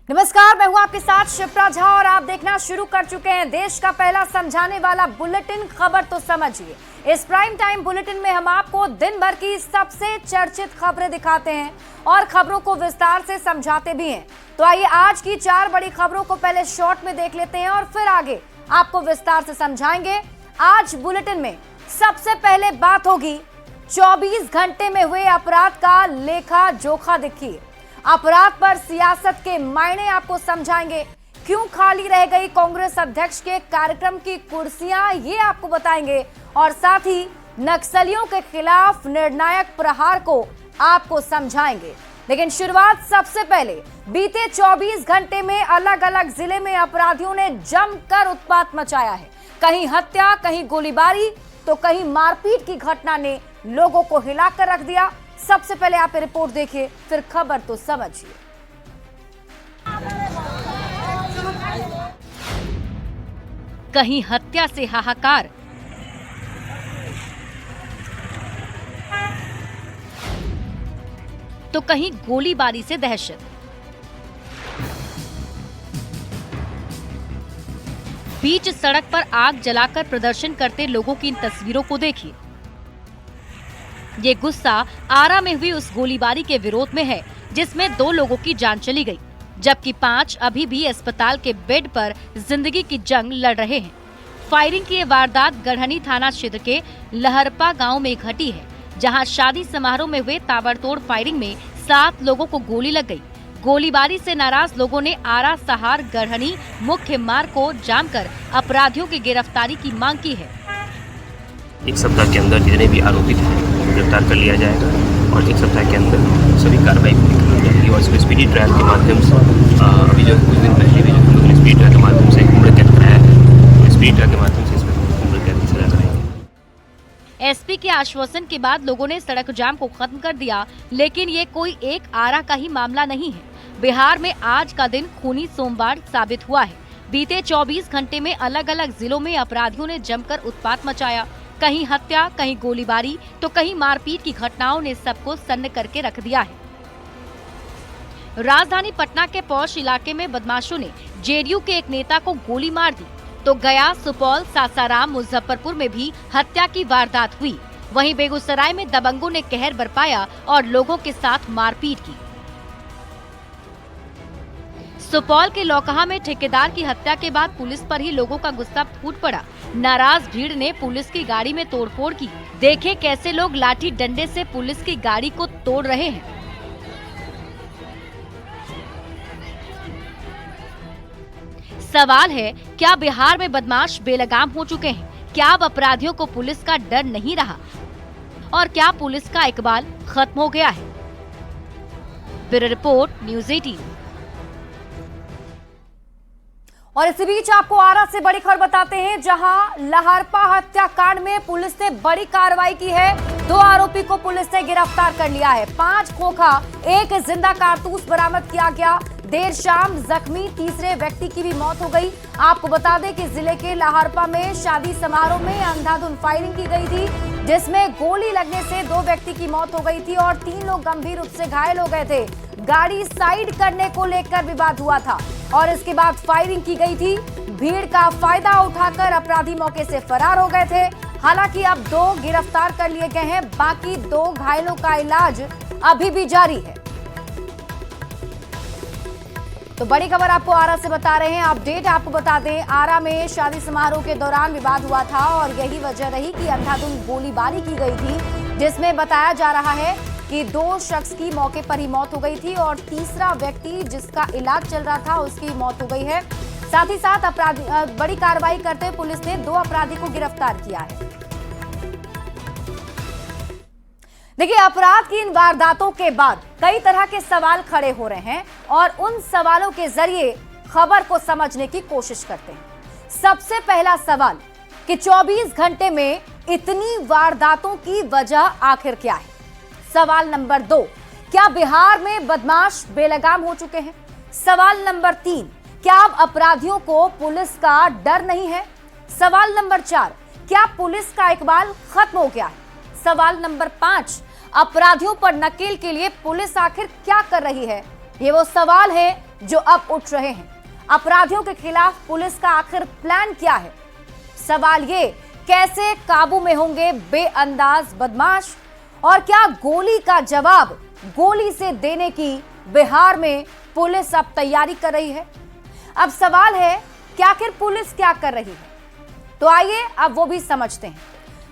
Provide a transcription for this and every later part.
नमस्कार, मैं हूं आपके साथ शिप्रा झा और आप देखना शुरू कर चुके हैं देश का पहला समझाने वाला बुलेटिन खबर तो समझिए। इस प्राइम टाइम बुलेटिन में हम आपको दिन भर की सबसे चर्चित खबरें दिखाते हैं और खबरों को विस्तार से समझाते भी हैं। तो आइए आज की 4 बड़ी खबरों को पहले शॉर्ट में देख लेते हैं और फिर आगे आपको विस्तार से समझाएंगे। आज बुलेटिन में सबसे पहले बात होगी 24 घंटे में हुए अपराध का लेखा जोखा। देखिए, अपराध पर सियासत के मायने आपको समझाएंगे। क्यों खाली रह गई कांग्रेस अध्यक्ष के कार्यक्रम की कुर्सियां, ये आपको बताएंगे। और साथ ही नक्सलियों के खिलाफ निर्णायक प्रहार को आपको समझाएंगे। लेकिन शुरुआत सबसे पहले बीते 24 घंटे में अलग अलग जिले में अपराधियों ने जमकर उत्पात मचाया है। कहीं हत्या, कहीं गोलीबारी तो कहीं मारपीट की घटना ने लोगों को हिलाकर रख दिया। सबसे पहले आप रिपोर्ट देखिए, फिर खबर तो समझिए। कहीं हत्या से हाहाकार, तो कहीं गोलीबारी से दहशत। बीच सड़क पर आग जलाकर प्रदर्शन करते लोगों की इन तस्वीरों को देखिए। ये गुस्सा आरा में हुई उस गोलीबारी के विरोध में है जिसमें 2 लोगों की जान चली गई, जबकि 5 अभी भी अस्पताल के बेड पर जिंदगी की जंग लड़ रहे हैं। फायरिंग की ये वारदात गढ़हनी थाना क्षेत्र के लहरपा गांव में घटी है, जहां शादी समारोह में हुए ताबड़तोड़ फायरिंग में 7 लोगों को गोली लग गई। गोलीबारी से नाराज लोगों ने आरा सहार गढ़हनी मुख्य मार्ग को जाम कर अपराधियों की गिरफ्तारी की मांग की है। एक सप्ताह के अंदर जितने भी आरोपित हैं गिरफ्तार कर लिया जाएगा और एक सप्ताह के अंदर सभी कार्रवाई पूरी कर ली जाएगी। और इसमें स्पीडी ट्रायल के माध्यम से अभी जो कुछ दिन पहले भी जो हम लोगों ने स्पीडी ट्रायल के माध्यम से उम्र कैद कराया है, तो स्पीडी ट्रायल के माध्यम से इसमें उम्र कैद की सजा कराएंगे। एसपी के आश्वासन के बाद लोगों ने सड़क जाम को खत्म कर दिया, लेकिन ये कोई एक आरा का ही मामला नहीं है। बिहार में आज का दिन खूनी सोमवार साबित हुआ है। बीते 24 घंटे में अलग अलग जिलों में अपराधियों ने जमकर उत्पात मचाया। कहीं हत्या, कहीं गोलीबारी तो कहीं मारपीट की घटनाओं ने सबको सन्न करके रख दिया है। राजधानी पटना के पौष इलाके में बदमाशों ने जेडीयू के एक नेता को गोली मार दी, तो गया, सुपौल, सासाराम, मुजफ्फरपुर में भी हत्या की वारदात हुई। वहीं बेगूसराय में दबंगों ने कहर बरपाया और लोगों के साथ मारपीट की। सुपौल के लौकहा में ठेकेदार की हत्या के बाद पुलिस पर ही लोगों का गुस्सा फूट पड़ा। नाराज भीड़ ने पुलिस की गाड़ी में तोड़फोड़ की। देखे कैसे लोग लाठी डंडे से पुलिस की गाड़ी को तोड़ रहे हैं। सवाल है, क्या बिहार में बदमाश बेलगाम हो चुके हैं? क्या अब अपराधियों को पुलिस का डर नहीं रहा? और क्या पुलिस का इकबाल खत्म हो गया है? Bureau report, news 18। और इसी बीच आपको आरा से बड़ी खबर बताते हैं, जहां लहरपा हत्याकांड में पुलिस ने बड़ी कार्रवाई की है। 2 आरोपी को पुलिस ने गिरफ्तार कर लिया है। 5 खोखा, 1 जिंदा कारतूस बरामद किया गया। देर शाम जख्मी तीसरे व्यक्ति की भी मौत हो गई। आपको बता दें कि जिले के लहरपा में शादी समारोह में अंधाधुंध फायरिंग की गई थी, जिसमें गोली लगने से 2 व्यक्ति की मौत हो गई थी और 3 लोग गंभीर रूप से घायल हो गए थे। गाड़ी साइड करने को लेकर विवाद हुआ था और इसके बाद फायरिंग की गई थी। भीड़ का फायदा उठाकर अपराधी मौके से फरार हो गए थे। हालांकि अब 2 गिरफ्तार कर लिए गए हैं, बाकी 2 घायलों का इलाज अभी भी जारी है। तो बड़ी खबर आपको आरा से बता रहे हैं। अपडेट आपको बता दें, आरा में शादी समारोह के दौरान विवाद हुआ था और यही वजह रही कि अंधाधुंध गोलीबारी की गई थी, जिसमें बताया जा रहा है कि 2 शख्स की मौके पर ही मौत हो गई थी और तीसरा व्यक्ति जिसका इलाज चल रहा था उसकी मौत हो गई है। साथ ही साथ बड़ी कार्रवाई करते हुए पुलिस ने 2 अपराधी को गिरफ्तार किया है। देखिए, अपराध की इन वारदातों के बाद कई तरह के सवाल खड़े हो रहे हैं और उन सवालों के जरिए खबर को समझने की कोशिश करते हैं। सबसे पहला सवाल कि 24 घंटे में इतनी वारदातों की वजह आखिर क्या है? सवाल नंबर 2, क्या बिहार में बदमाश बेलगाम हो चुके हैं? सवाल नंबर 3, क्या अब अपराधियों को पुलिस का डर नहीं है? सवाल नंबर 4, क्या पुलिस का इकबाल खत्म हो गया है? सवाल नंबर 5, अपराधियों पर नकेल के लिए पुलिस आखिर क्या कर रही है? ये वो सवाल है जो अब उठ रहे हैं। अपराधियों के खिलाफ पुलिस का आखिर प्लान क्या है? सवाल ये, कैसे काबू में होंगे बेअंदाज बदमाश? और क्या गोली का जवाब गोली से देने की बिहार में पुलिस अब तैयारी कर रही है? अब सवाल है कि आखिर पुलिस क्या कर रही है? तो आइए अब वो भी समझते हैं।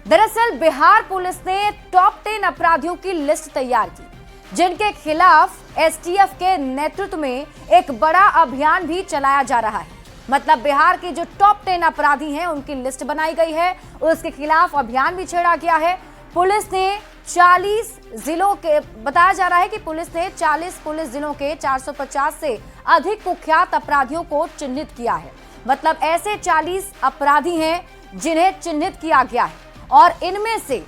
दरअसल बिहार पुलिस ने टॉप 10 अपराधियों की लिस्ट तैयार की, जिनके खिलाफ एसटीएफ के नेतृत्व में एक बड़ा अभियान भी चलाया जा रहा है। मतलब बिहार के जो टॉप 10 अपराधी हैं उनकी लिस्ट बनाई गई है, उसके खिलाफ अभियान भी छेड़ा गया है। पुलिस ने 40 जिलों के, बताया जा रहा है कि पुलिस ने 40 पुलिस जिलों के 450 से अधिक कुख्यात अपराधियों को चिन्हित किया है। मतलब ऐसे 40 अपराधी हैं जिन्हें चिन्हित किया गया है और इनमें से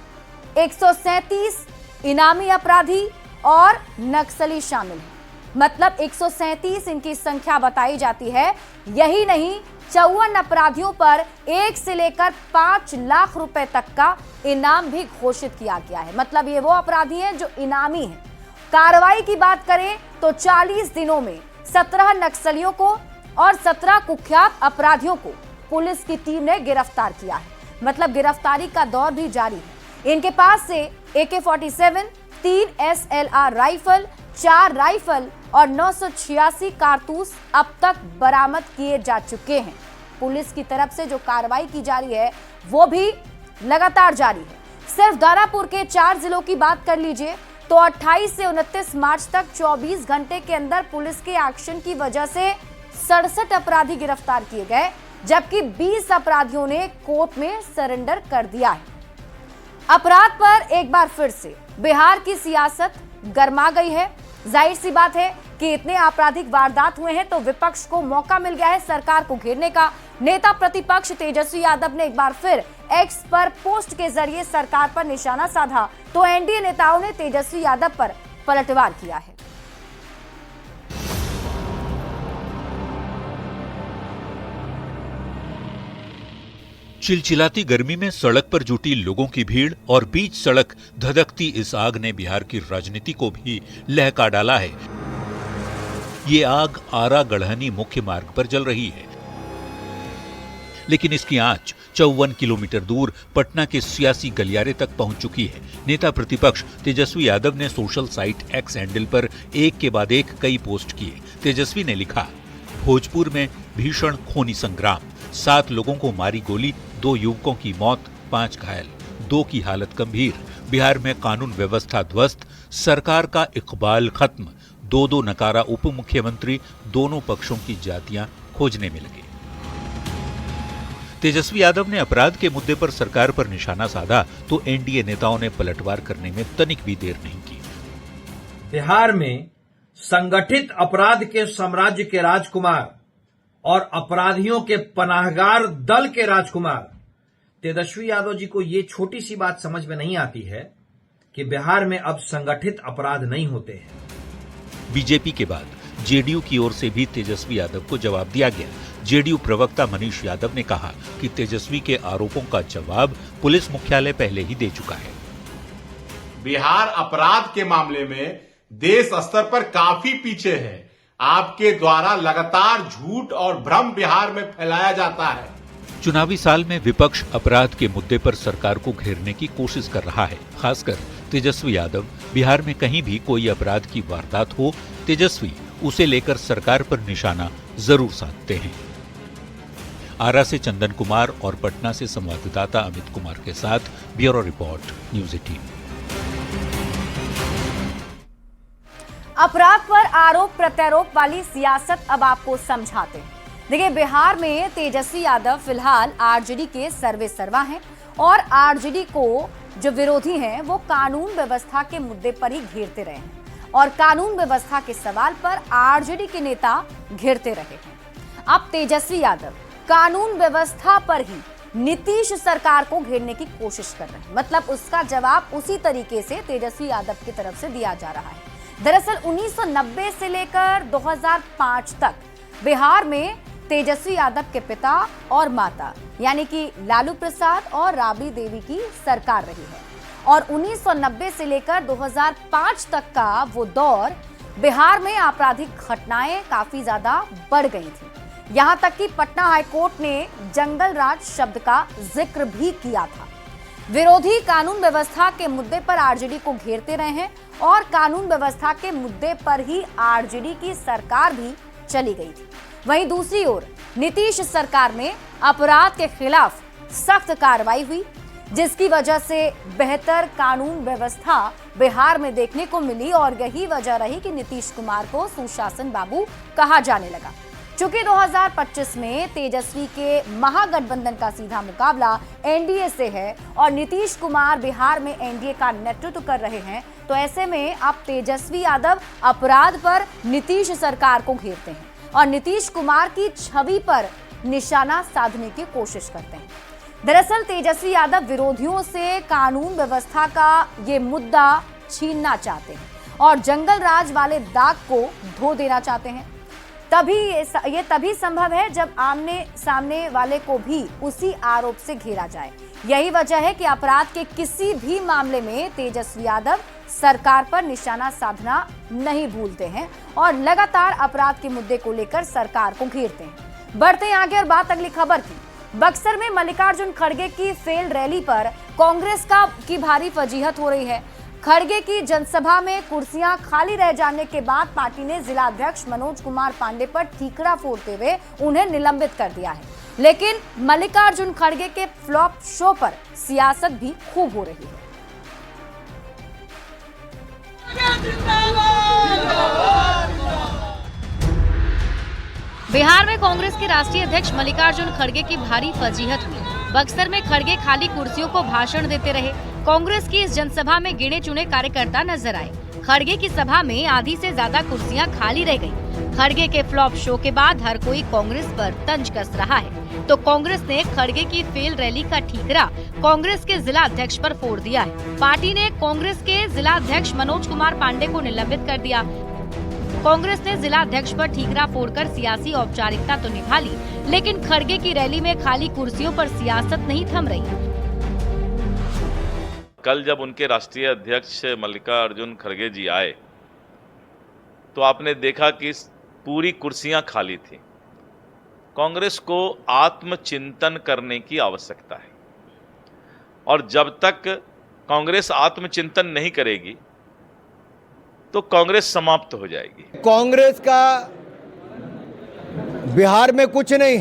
137 इनामी अपराधी और नक्सली शामिल हैं। मतलब 137 इनकी संख्या बताई जाती है। यही नहीं, 54 अपराधियों पर 1 से लेकर 5 लाख रुपए तक का इनाम भी घोषित किया गया है। मतलब ये वो अपराधी हैं जो इनामी हैं। कार्रवाई की बात करें तो 40 दिनों में 17 नक्सलियों को और 17 कुख्यात अपराधियों को पुलिस की टीम ने गिरफ्तार किया है। मतलब गिरफ्तारी का दौर भी जारी है। इनके पास से AK-47, 3 SLR राइफल, 4 राइफल और 986 कारतूस अब तक बरामद किए जा चुके हैं। पुलिस की तरफ से जो कार्रवाई की जा रही है वो भी लगातार जारी है। सिर्फ दानापुर के 4 जिलों की बात कर लीजिए तो 28 से 29 मार्च तक 24 घंटे के अंदर पुलिस के एक्शन की वजह से 67 अपराधी गिरफ्तार किए गए, जबकि 20 अपराधियों ने कोर्ट में सरेंडर कर दिया है। अपराध पर एक बार फिर से बिहार की सियासत गर्मा गई है। जाहिर सी बात है कि इतने आपराधिक वारदात हुए हैं तो विपक्ष को मौका मिल गया है सरकार को घेरने का। नेता प्रतिपक्ष तेजस्वी यादव ने एक बार फिर एक्स पर पोस्ट के जरिए सरकार पर निशाना साधा तो एनडीए नेताओं ने तेजस्वी यादव पर पलटवार किया है। चिलचिलाती गर्मी में सड़क पर जुटी लोगों की भीड़ और बीच सड़क धधकती इस आग ने बिहार की राजनीति को भी लहका डाला है। ये आग आरा गढ़हनी मुख्य मार्ग पर जल रही है, लेकिन इसकी आंच 54 किलोमीटर दूर पटना के सियासी गलियारे तक पहुंच चुकी है। नेता प्रतिपक्ष तेजस्वी यादव ने सोशल साइट एक्स हैंडल पर एक के बाद एक कई पोस्ट किए। तेजस्वी ने लिखा, भोजपुर में भीषण खूनी संग्राम, 7 लोगों को मारी गोली, 2 युवकों की मौत, 5 घायल, 2 की हालत गंभीर। बिहार में कानून व्यवस्था ध्वस्त, सरकार का इकबाल खत्म, 2 नकारा उप मुख्यमंत्री, दोनों पक्षों की जातियां खोजने में लगे। तेजस्वी यादव ने अपराध के मुद्दे पर सरकार पर निशाना साधा तो एनडीए नेताओं ने पलटवार करने में तनिक भी देर नहीं की। बिहार में संगठित अपराध के साम्राज्य के राजकुमार और अपराधियों के पनाहगार दल के राजकुमार तेजस्वी यादव जी को ये छोटी सी बात समझ में नहीं आती है कि बिहार में अब संगठित अपराध नहीं होते हैं। बीजेपी के बाद जेडीयू की ओर से भी तेजस्वी यादव को जवाब दिया गया। जेडीयू प्रवक्ता मनीष यादव ने कहा कि तेजस्वी के आरोपों का जवाब पुलिस मुख्यालय पहले ही दे चुका है। बिहार अपराध के मामले में देश स्तर पर काफी पीछे है। आपके द्वारा लगातार झूठ और भ्रम बिहार में फैलाया जाता है। चुनावी साल में विपक्ष अपराध के मुद्दे पर सरकार को घेरने की कोशिश कर रहा है। खासकर तेजस्वी यादव बिहार में कहीं भी कोई अपराध की वारदात हो, तेजस्वी उसे लेकर सरकार पर निशाना जरूर साधते हैं। आरा से चंदन कुमार और पटना से संवाददाता अमित कुमार के साथ ब्यूरो रिपोर्ट, न्यूज़ 18। अपराध पर आरोप प्रत्यारोप वाली सियासत अब आपको समझाते हैं। देखिए, बिहार में तेजस्वी यादव फिलहाल आरजेडी के सर्वे सर्वा हैं और आरजेडी को जो विरोधी हैं वो कानून व्यवस्था के मुद्दे पर ही घेरते रहे हैं और कानून व्यवस्था के सवाल पर आरजेडी के नेता घेरते रहे हैं। अब तेजस्वी यादव कानून व्यवस्था पर ही नीतीश सरकार को घेरने की कोशिश कर रहे हैं। मतलब उसका जवाब उसी तरीके से तेजस्वी यादव की तरफ से दिया जा रहा है। दरअसल 1990 से लेकर 2005 तक बिहार में तेजस्वी यादव के पिता और माता यानी कि लालू प्रसाद और राबड़ी देवी की सरकार रही है और 1990 से लेकर 2005 तक का वो दौर बिहार में आपराधिक घटनाएं काफी ज्यादा बढ़ गई थी। यहां तक कि पटना हाईकोर्ट ने जंगल राज शब्द का जिक्र भी किया था। विरोधी कानून व्यवस्था के मुद्दे पर आरजेडी को घेरते रहे हैं और कानून व्यवस्था के मुद्दे पर ही आरजेडी की सरकार भी चली गई थी। वहीं दूसरी ओर नीतीश सरकार में अपराध के खिलाफ सख्त कार्रवाई हुई, जिसकी वजह से बेहतर कानून व्यवस्था बिहार में देखने को मिली और यही वजह रही कि नीतीश कुमार को सुशासन बाबू कहा जाने लगा। चूंकि 2025 में तेजस्वी के महागठबंधन का सीधा मुकाबला एनडीए से है और नीतीश कुमार बिहार में एनडीए का नेतृत्व कर रहे हैं, तो ऐसे में अब तेजस्वी यादव अपराध पर नीतीश सरकार को घेरते हैं और नीतीश कुमार की छवि पर निशाना साधने की कोशिश करते हैं। दरअसल तेजस्वी यादव विरोधियों से कानून व्यवस्था का ये मुद्दा छीनना चाहते हैं और जंगल राज वाले दाग को धो देना चाहते हैं। ये तभी संभव है जब आमने सामने वाले को भी उसी आरोप से घेरा जाए। यही वजह है कि अपराध के किसी भी मामले में तेजस्वी यादव सरकार पर निशाना साधना नहीं भूलते हैं और लगातार अपराध के मुद्दे को लेकर सरकार को घेरते हैं। बढ़ते हैं आगे और बात अगली खबर की। बक्सर में मल्लिकार्जुन खड़गे की फेल्ड रैली पर कांग्रेस की भारी फजीहत हो रही है। खड़गे की जनसभा में कुर्सियां खाली रह जाने के बाद पार्टी ने जिलाध्यक्ष मनोज कुमार पांडे पर ठीकरा फोड़ते हुए उन्हें निलंबित कर दिया है। लेकिन मल्लिकार्जुन खड़गे के फ्लॉप शो पर सियासत भी खूब हो रही है। बिहार में कांग्रेस के राष्ट्रीय अध्यक्ष मल्लिकार्जुन खड़गे की भारी फजीहत हुई। बक्सर में खड़गे खाली कुर्सियों को भाषण देते रहे। कांग्रेस की इस जनसभा में गिने चुने कार्यकर्ता नजर आए। खड़गे की सभा में आधी से ज्यादा कुर्सियां खाली रह गईं। खड़गे के फ्लॉप शो के बाद हर कोई कांग्रेस पर तंज कस रहा है, तो कांग्रेस ने खड़गे की फेल रैली का ठीकरा कांग्रेस के जिला अध्यक्ष पर फोड़ दिया है। पार्टी ने कांग्रेस के जिला अध्यक्ष मनोज कुमार पांडे को निलंबित कर दिया। कांग्रेस ने जिला अध्यक्ष पर ठीकरा फोड़कर सियासी औपचारिकता तो निभा ली, लेकिन खड़गे की रैली में खाली कुर्सियों पर सियासत नहीं थम रही। कल जब उनके राष्ट्रीय अध्यक्ष मल्लिकार्जुन खड़गे जी आए तो आपने देखा कि पूरी कुर्सियां खाली थी। कांग्रेस को आत्मचिंतन करने की आवश्यकता है और जब तक कांग्रेस आत्मचिंतन नहीं करेगी तो कांग्रेस समाप्त हो जाएगी। कांग्रेस का बिहार में कुछ नहीं,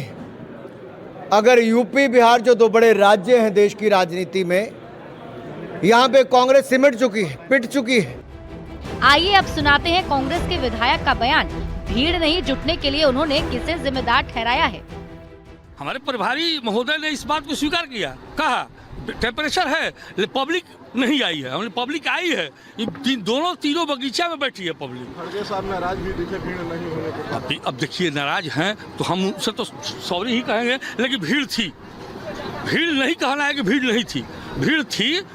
अगर यूपी बिहार जो दो बड़े राज्य हैं देश की राजनीति में, यहाँ पे कांग्रेस सिमट चुकी है, पिट चुकी है। आइए अब सुनाते हैं कांग्रेस के विधायक का बयान। भीड़ नहीं जुटने के लिए उन्होंने किसे जिम्मेदार ठहराया है। हमारे प्रभारी महोदय ने इस बात को स्वीकार किया, कहा टेम्परेचर है, पब्लिक नहीं आई है। हमने पब्लिक आई है, तीनों बगीचा में बैठी है पब्लिक। खड़गे साहब नाराज भी दिखे भीड़ नहीं होने के बाद। अब देखिए नाराज हैं तो हम उनसे तो सॉरी ही कहेंगे, लेकिन भीड़ थी। भीड़ नहीं कहना है कि भीड़ नहीं थी, भीड़ थी।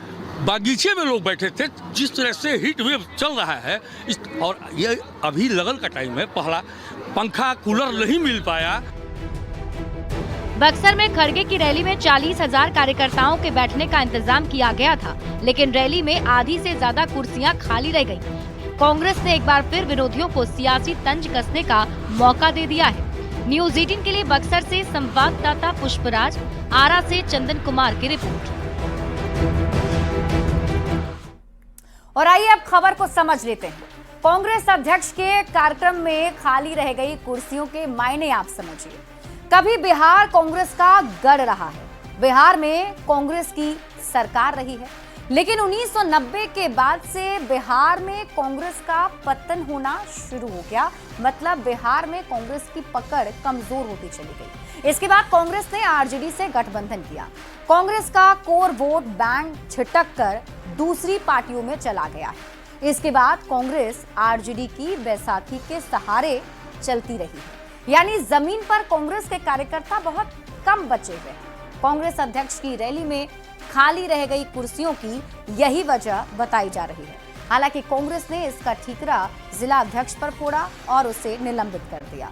बागीचे में लोग बैठे थे। जिस तरह से हीट वेव चल रहा है और ये अभी लगन का टाइम है, पहला पंखा कूलर नहीं मिल पाया। बक्सर में खड़गे की रैली में 40,000 कार्यकर्ताओं के बैठने का इंतजाम किया गया था, लेकिन रैली में आधी से ज्यादा कुर्सियां खाली रह गईं। कांग्रेस ने एक बार फिर विरोधियों को सियासी तंज कसने का मौका दे दिया है। न्यूज़ 18 के लिए बक्सर से संवाददाता पुष्पराज, आरा से चंदन कुमार की रिपोर्ट। और आइए अब खबर को समझ लेते हैं। कांग्रेस अध्यक्ष के कार्यक्रम में खाली रह गई कुर्सियों के मायने आप समझिए। कभी बिहार कांग्रेस का गढ़ रहा है, बिहार में कांग्रेस की सरकार रही है, लेकिन 1990 के बाद से बिहार में कांग्रेस का पतन होना शुरू हो गया। मतलब बिहार में कांग्रेस की पकड़ कमजोर होती चली गई। इसके बाद कांग्रेस ने आरजेडी से गठबंधन किया। कांग्रेस का कोर वोट बैंक छिटक कर दूसरी पार्टियों में चला गया है। इसके बाद कांग्रेस आरजेडी की बैसाखी के सहारे चलती रही है, यानी जमीन पर कांग्रेस के कार्यकर्ता बहुत कम बचे हुए हैं। कांग्रेस अध्यक्ष की रैली में खाली रह गई कुर्सियों की यही वजह बताई जा रही है। हालांकि कांग्रेस ने इसका ठीकरा जिला अध्यक्ष पर फोड़ा और उसे निलंबित कर दिया।